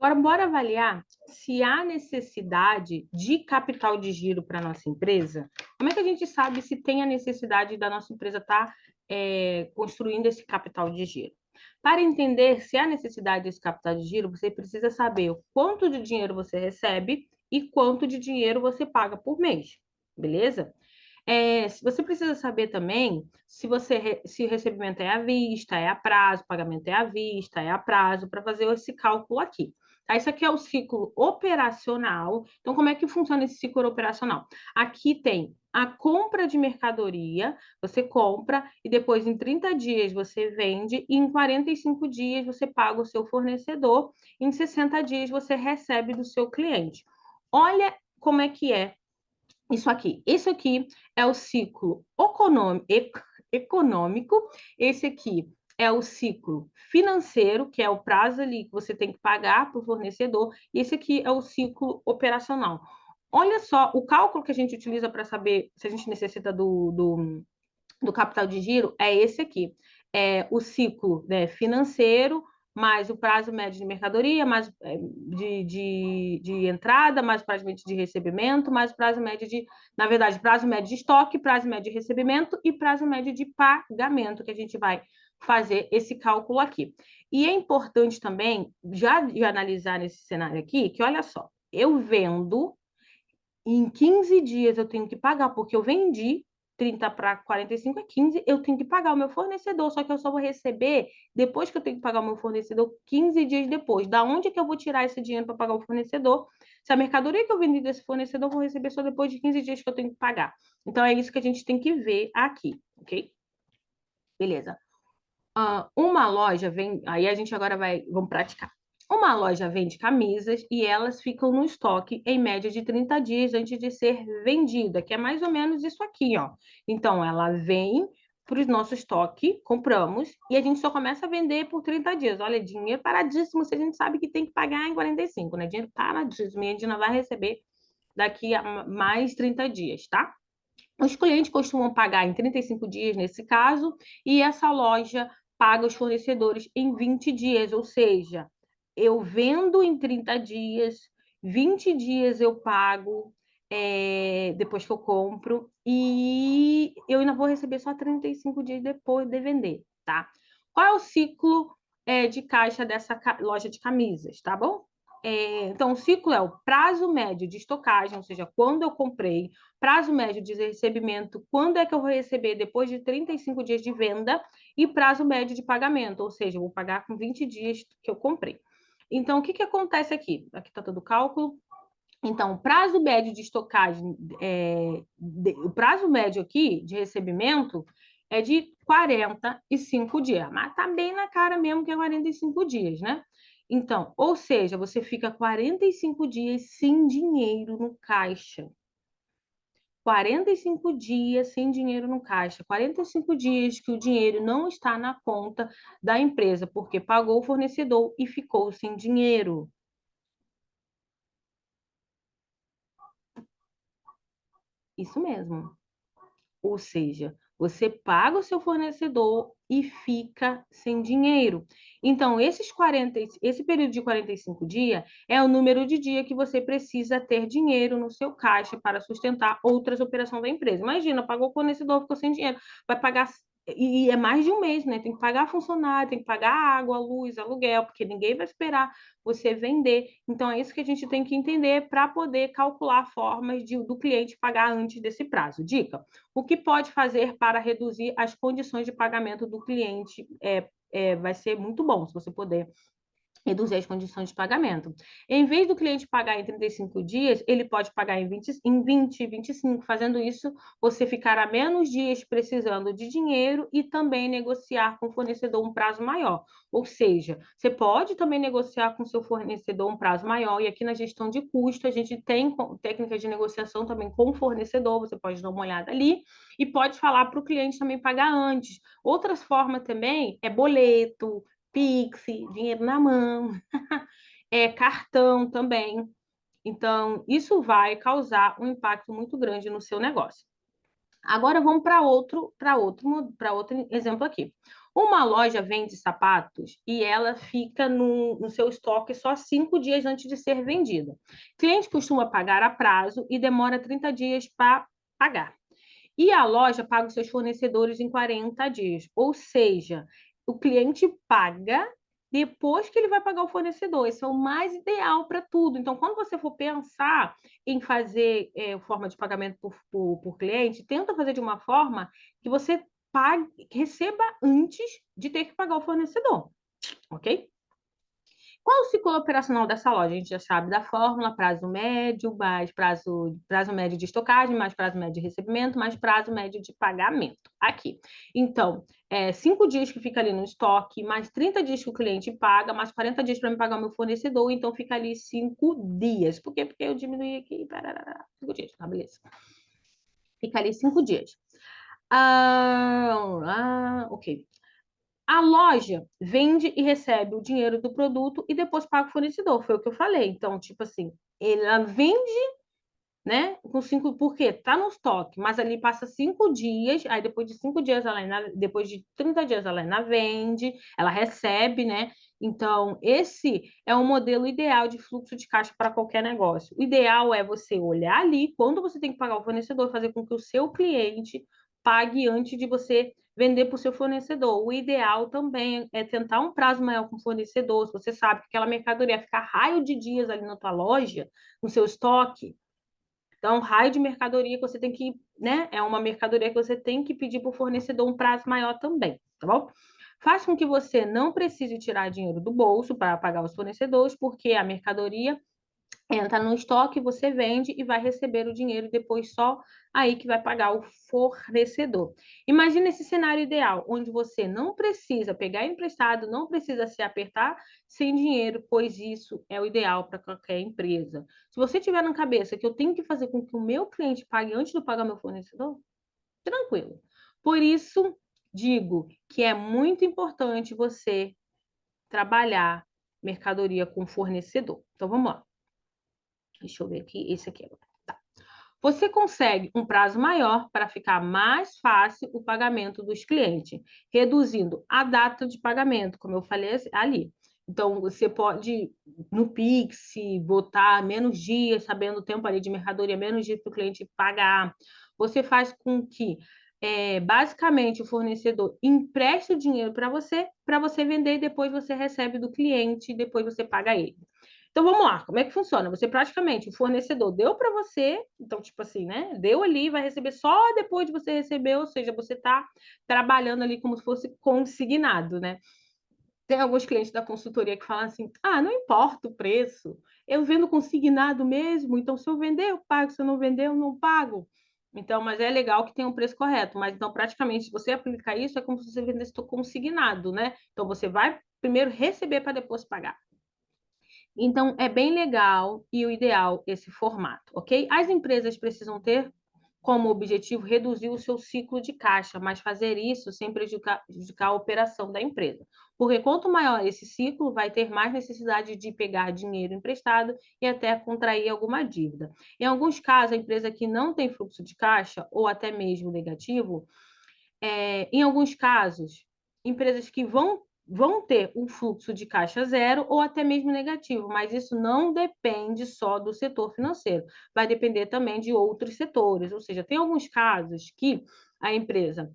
Agora, bora avaliar se há necessidade de capital de giro para a nossa empresa. Como é que a gente sabe se tem a necessidade da nossa empresa estar construindo esse capital de giro? Para entender se há necessidade desse capital de giro, você precisa saber o quanto de dinheiro você recebe e quanto de dinheiro você paga por mês, beleza? Você precisa saber também se o recebimento é à vista, é a prazo, o pagamento é à vista, é a prazo, para fazer esse cálculo aqui. Tá? Isso aqui é o ciclo operacional. Então, como é que funciona esse ciclo operacional? Aqui tem a compra de mercadoria, você compra e depois em 30 dias você vende e em 45 dias você paga o seu fornecedor, em 60 dias você recebe do seu cliente. Olha como é que é isso aqui. Esse aqui é o ciclo econômico, esse aqui é o ciclo financeiro, que é o prazo ali que você tem que pagar para o fornecedor, e esse aqui é o ciclo operacional. Olha só, o cálculo que a gente utiliza para saber se a gente necessita do capital de giro é esse aqui. É o ciclo, né, financeiro, mais o prazo médio de mercadoria, mais de entrada, mais o prazo médio de recebimento, mais o prazo médio na verdade, prazo médio de estoque, prazo médio de recebimento e prazo médio de pagamento, que a gente vai fazer esse cálculo aqui. E é importante também, já de analisar nesse cenário aqui, que olha só, eu vendo, em 15 dias eu tenho que pagar, porque eu vendi 30 para 45 é 15, eu tenho que pagar o meu fornecedor, só que eu só vou receber depois que eu tenho que pagar o meu fornecedor 15 dias depois. Da onde que eu vou tirar esse dinheiro para pagar o fornecedor? Se a mercadoria que eu vendi desse fornecedor eu vou receber só depois de 15 dias que eu tenho que pagar. Então, é isso que a gente tem que ver aqui, ok? Beleza. Uma loja vem... Aí a gente agora vamos praticar. Uma loja vende camisas e elas ficam no estoque em média de 30 dias antes de ser vendida, que é mais ou menos isso aqui, ó. Então, ela vem para o nosso estoque, compramos, e a gente só começa a vender por 30 dias. Olha, dinheiro paradíssimo, se a gente sabe que tem que pagar em 45, né? Dinheiro paradíssimo, e a gente não vai receber daqui a mais 30 dias, tá? Os clientes costumam pagar em 35 dias, nesse caso, e essa loja paga os fornecedores em 20 dias, ou seja, eu vendo em 30 dias, 20 dias eu pago depois que eu compro, e eu ainda vou receber só 35 dias depois de vender, tá? Qual é o ciclo de caixa dessa loja de camisas, tá bom? Então, o ciclo é o prazo médio de estocagem, ou seja, quando eu comprei, prazo médio de recebimento, quando é que eu vou receber depois de 35 dias de venda, e prazo médio de pagamento, ou seja, eu vou pagar com 20 dias que eu comprei. Então, o que acontece aqui? Aqui está todo o cálculo. Então, o prazo médio de estocagem, o prazo médio aqui de recebimento é de 45 dias, mas tá bem na cara mesmo que é 45 dias, né? Então, ou seja, você fica 45 dias sem dinheiro no caixa. 45 dias sem dinheiro no caixa. 45 dias que o dinheiro não está na conta da empresa, porque pagou o fornecedor e ficou sem dinheiro. Isso mesmo. Ou seja, você paga o seu fornecedor e fica sem dinheiro. Então, esse período de 45 dias é o número de dias que você precisa ter dinheiro no seu caixa para sustentar outras operações da empresa. Imagina, pagou o fornecedor, ficou sem dinheiro, vai pagar. E é mais de um mês, né? Tem que pagar funcionário, tem que pagar água, luz, aluguel, porque ninguém vai esperar você vender. Então, é isso que a gente tem que entender para poder calcular formas do cliente pagar antes desse prazo. Dica: o que pode fazer para reduzir as condições de pagamento do cliente vai ser muito bom, se você puder reduzir as condições de pagamento. Em vez do cliente pagar em 35 dias, ele pode pagar em 20, 25. Fazendo isso, você ficará menos dias precisando de dinheiro e também negociar com o fornecedor um prazo maior. Ou seja, você pode também negociar com seu fornecedor um prazo maior, e aqui na gestão de custo, a gente tem técnicas de negociação também com o fornecedor, você pode dar uma olhada ali, e pode falar para o cliente também pagar antes. Outras formas também é boleto, Pix, dinheiro na mão, cartão também. Então, isso vai causar um impacto muito grande no seu negócio. Agora vamos para outro exemplo aqui. Uma loja vende sapatos e ela fica no seu estoque só 5 dias antes de ser vendida. O cliente costuma pagar a prazo e demora 30 dias para pagar. E a loja paga os seus fornecedores em 40 dias. Ou seja, o cliente paga depois que ele vai pagar o fornecedor. Isso é o mais ideal para tudo. Então, quando você for pensar em fazer forma de pagamento por cliente, tenta fazer de uma forma que você pague, receba antes de ter que pagar o fornecedor, ok? Qual o ciclo operacional dessa loja? A gente já sabe da fórmula, prazo médio, mais prazo médio de estocagem, mais prazo médio de recebimento, mais prazo médio de pagamento. Aqui. Então, 5 dias que fica ali no estoque, mais 30 dias que o cliente paga, mais 40 dias para me pagar o meu fornecedor, então fica ali 5 dias. Por quê? Porque eu diminuí aqui, 5 dias, tá, beleza. Fica ali 5 dias. Ok. A loja vende e recebe o dinheiro do produto e depois paga o fornecedor. Foi o que eu falei. Então, tipo assim, ela vende, né? Com 5, porque tá no estoque, mas ali passa 5 dias, aí depois de 5 dias depois de 30 dias ela ainda vende, ela recebe, né? Então, esse é o modelo ideal de fluxo de caixa para qualquer negócio. O ideal é você olhar ali, quando você tem que pagar o fornecedor, fazer com que o seu cliente pague antes de você vender para o seu fornecedor. O ideal também é tentar um prazo maior com o fornecedor. Se você sabe que aquela mercadoria fica raio de dias ali na tua loja, no seu estoque, então, raio de mercadoria que você tem que, né? É uma mercadoria que você tem que pedir para o fornecedor um prazo maior também, tá bom? Faz com que você não precise tirar dinheiro do bolso para pagar os fornecedores, porque a mercadoria entra no estoque, você vende e vai receber o dinheiro depois só aí que vai pagar o fornecedor. Imagina esse cenário ideal, onde você não precisa pegar emprestado, não precisa se apertar sem dinheiro, pois isso é o ideal para qualquer empresa. Se você tiver na cabeça que eu tenho que fazer com que o meu cliente pague antes de eu pagar meu fornecedor, tranquilo. Por isso, digo que é muito importante você trabalhar mercadoria com fornecedor. Então, vamos lá. Deixa eu ver aqui, esse aqui agora. Tá. Você consegue um prazo maior para ficar mais fácil o pagamento dos clientes, reduzindo a data de pagamento, como eu falei ali. Então, você pode, no Pix, botar menos dias, sabendo o tempo ali de mercadoria, menos dias para o cliente pagar. Você faz com que, basicamente, o fornecedor empreste o dinheiro para você vender, e depois você recebe do cliente, e depois você paga ele. Então, vamos lá, como é que funciona? Você praticamente, o fornecedor deu para você, então, tipo assim, né? Deu ali, vai receber só depois de você receber, ou seja, você está trabalhando ali como se fosse consignado, né? Tem alguns clientes da consultoria que falam assim: ah, não importa o preço, eu vendo consignado mesmo, então se eu vender, eu pago, se eu não vender, eu não pago. Então, mas é legal que tenha um preço correto, mas então, praticamente, se você aplicar isso, é como se você vendesse consignado, né? Então, você vai primeiro receber para depois pagar. Então, é bem legal e o ideal esse formato, ok? As empresas precisam ter como objetivo reduzir o seu ciclo de caixa, mas fazer isso sem prejudicar a operação da empresa. Porque quanto maior esse ciclo, vai ter mais necessidade de pegar dinheiro emprestado e até contrair alguma dívida. Em alguns casos, a empresa que não tem fluxo de caixa, ou até mesmo negativo, em alguns casos, empresas que vão ter um fluxo de caixa zero ou até mesmo negativo, mas isso não depende só do setor financeiro, vai depender também de outros setores, ou seja, tem alguns casos que a empresa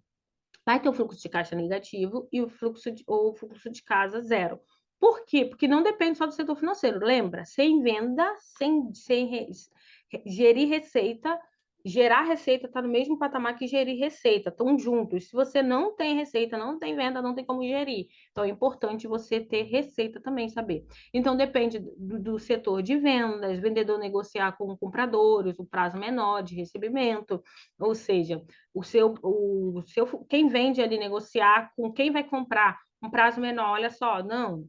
vai ter um fluxo de caixa negativo e o fluxo de caixa zero. Por quê? Porque não depende só do setor financeiro. Lembra? Sem venda, sem gerir receita, gerar receita está no mesmo patamar que gerir receita, estão juntos. Se você não tem receita, não tem venda, não tem como gerir. Então, é importante você ter receita também, saber. Então, depende do setor de vendas, vendedor negociar com compradores, o prazo menor de recebimento, ou seja, quem vende ali negociar com quem vai comprar um prazo menor, olha só, não,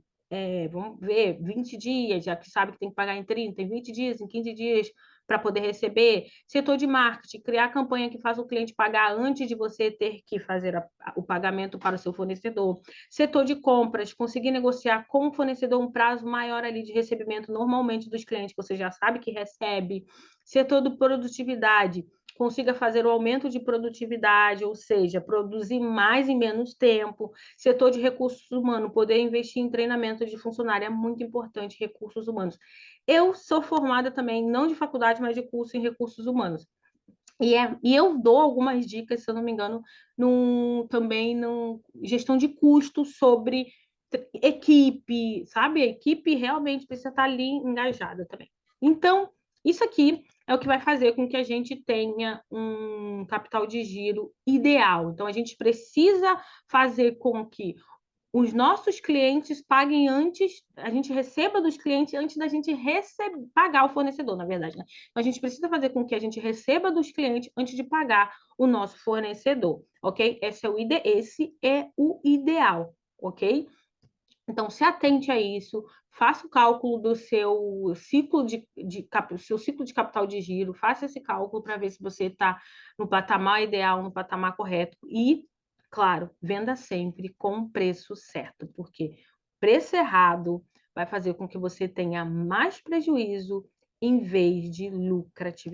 vamos ver, 20 dias, já que sabe que tem que pagar em 30, em 20 dias, em 15 dias, para poder receber. Setor de marketing, criar campanha que faça o cliente pagar antes de você ter que fazer o pagamento para o seu fornecedor. Setor de compras, conseguir negociar com o fornecedor um prazo maior ali de recebimento normalmente dos clientes, que você já sabe que recebe. Setor de produtividade, consiga fazer o aumento de produtividade, ou seja, produzir mais em menos tempo. Setor de recursos humanos, poder investir em treinamento de funcionário é muito importante, recursos humanos. Eu sou formada também, não de faculdade, mas de curso em recursos humanos. E eu dou algumas dicas, se eu não me engano, também no gestão de custos sobre equipe, sabe? A equipe realmente precisa estar ali engajada também. Então, isso aqui é o que vai fazer com que a gente tenha um capital de giro ideal. Então, a gente precisa fazer com que os nossos clientes paguem antes, a gente receba dos clientes antes da gente pagar o fornecedor, na verdade, né? Então, a gente precisa fazer com que a gente receba dos clientes antes de pagar o nosso fornecedor, ok? Esse é o ideal, ok? Então, se atente a isso, faça o cálculo do seu ciclo seu ciclo de capital de giro, faça esse cálculo para ver se você está no patamar ideal, no patamar correto. E, claro, venda sempre com o preço certo, porque preço errado vai fazer com que você tenha mais prejuízo em vez de lucratividade.